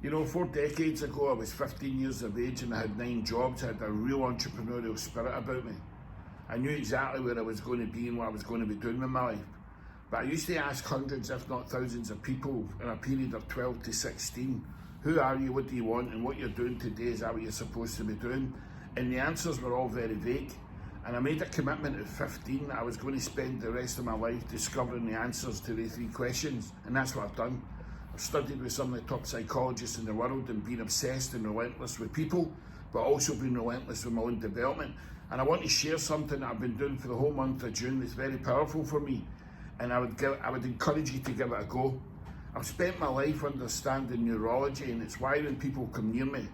You know, 4 decades ago, I was 15 years of age and I had 9 jobs. I had a real entrepreneurial spirit about me. I knew exactly where I was going to be and what I was going to be doing with my life. But I used to ask hundreds, if not thousands of people in a period of 12 to 16, who are you, what do you want, and what you're doing today, is that what you're supposed to be doing? And the answers were all very vague. And I made a commitment at 15 that I was going to spend the rest of my life discovering the answers to the 3 questions. And that's what I've done. I've studied with some of the top psychologists in the world and been obsessed and relentless with people, but also been relentless with my own development. And I want to share something that I've been doing for the whole month of June that's very powerful for me. And I would encourage you to give it a go. I've spent my life understanding neurology, and it's why when people come near me,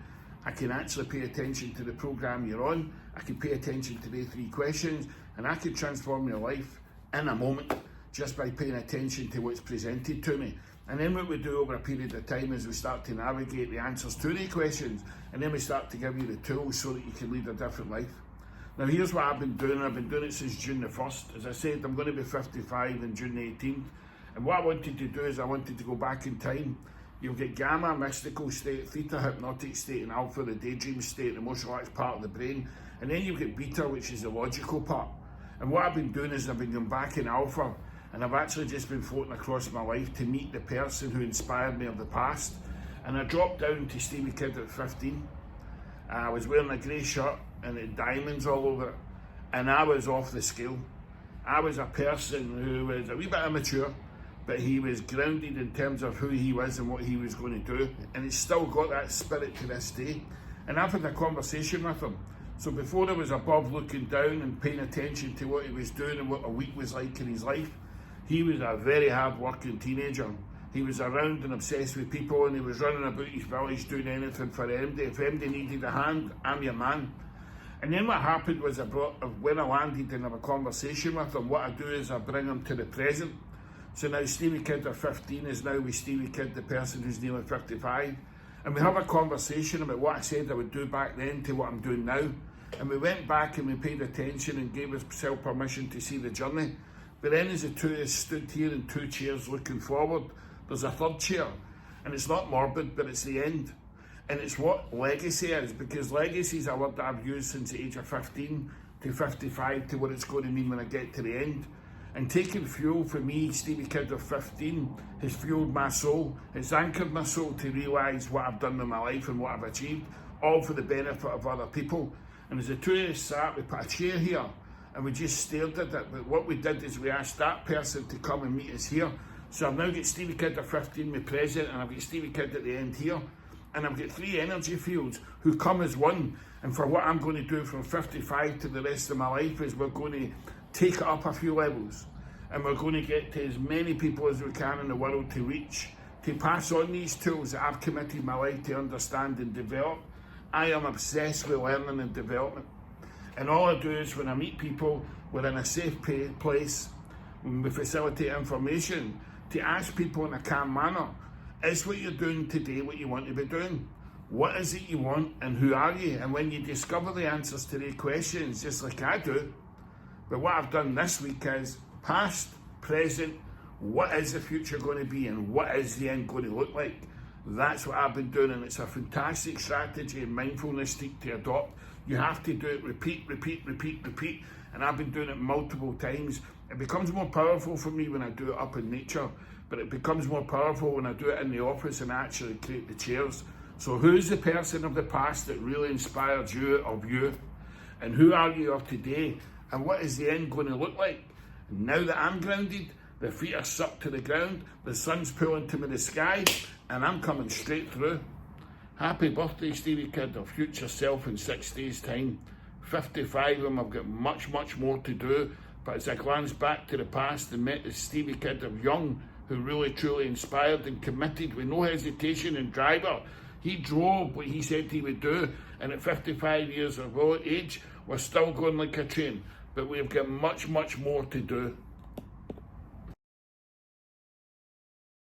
I can actually pay attention to the program you're on, I can pay attention to the 3 questions, and I can transform your life in a moment just by paying attention to what's presented to me. And then what we do over a period of time is we start to navigate the answers to the questions, and then we start to give you the tools so that you can lead a different life. Now here's what I've been doing. I've been doing it since June the 1st. As I said, I'm going to be 55 on June the 18th. And what I wanted to do is I wanted to go back in time. You'll get gamma, mystical state, theta, hypnotic state, and alpha, the daydream state, the most relaxed part of the brain. And then you get beta, which is the logical part. And what I've been doing is I've been going back in alpha, and I've actually just been floating across my life to meet the person who inspired me of the past. And I dropped down to Stevie Kidd at 15. I was wearing a grey shirt and it had diamonds all over it. And I was off the scale. I was a person who was a wee bit immature, but he was grounded in terms of who he was and what he was going to do. And he's still got that spirit to this day. And I've had a conversation with him. So before I was above looking down and paying attention to what he was doing and what a week was like in his life, he was a very hard-working teenager. He was around and obsessed with people, and he was running about his village doing anything for MD. If MD needed a hand, I'm your man. And then what happened was when I landed and have a conversation with him, what I do is I bring him to the present. So now Stevie Kidd at 15 is now with Stevie Kidd, the person who's nearly 55. And we have a conversation about what I said I would do back then to what I'm doing now. And we went back and we paid attention and gave ourselves permission to see the journey. But then as the two of us stood here in 2 chairs looking forward, there's a 3rd chair. And it's not morbid, but it's the end. And it's what legacy is, because legacy is a word that I've used since the age of 15 to 55 to what it's going to mean when I get to the end. And taking fuel for me, Stevie Kidd of 15, has fueled my soul. It's anchored my soul to realise what I've done with my life and what I've achieved, all for the benefit of other people. And as the two of us sat, we put a chair here and we just stared at it. But what we did is we asked that person to come and meet us here. So I've now got Stevie Kidd at 15, my present, and I've got Stevie Kidd at the end here. And I've got 3 energy fields who come as one. And for what I'm going to do from 55 to the rest of my life is we're going to take it up a few levels. And we're going to get to as many people as we can in the world to reach, to pass on these tools that I've committed my life to understand and develop. I am obsessed with learning and development. And all I do is when I meet people, we're in a safe place, when we facilitate information, to ask people in a calm manner, is what you're doing today what you want to be doing? What is it you want and who are you? And when you discover the answers to the questions, just like I do, but what I've done this week is past, present, what is the future going to be and what is the end going to look like? That's what I've been doing, and it's a fantastic strategy in mindfulness to adopt. You have to do it, repeat, and I've been doing it multiple times. It becomes more powerful for me when I do it up in nature, but it becomes more powerful when I do it in the office and actually create the chairs. So who's the person of the past that really inspired you of you? And who are you of today? And what is the end going to look like? Now that I'm grounded, the feet are sucked to the ground, the sun's pulling to me the sky, and I'm coming straight through. Happy birthday, Stevie Kidd, of future self in 6 days' time. 55 of them, I've got much more to do, but as I glance back to the past and met the Stevie Kidd of young, who really truly inspired and committed with no hesitation and driver, he drove what he said he would do, and at 55 years of age, we're still going like a train, but we've got much more to do.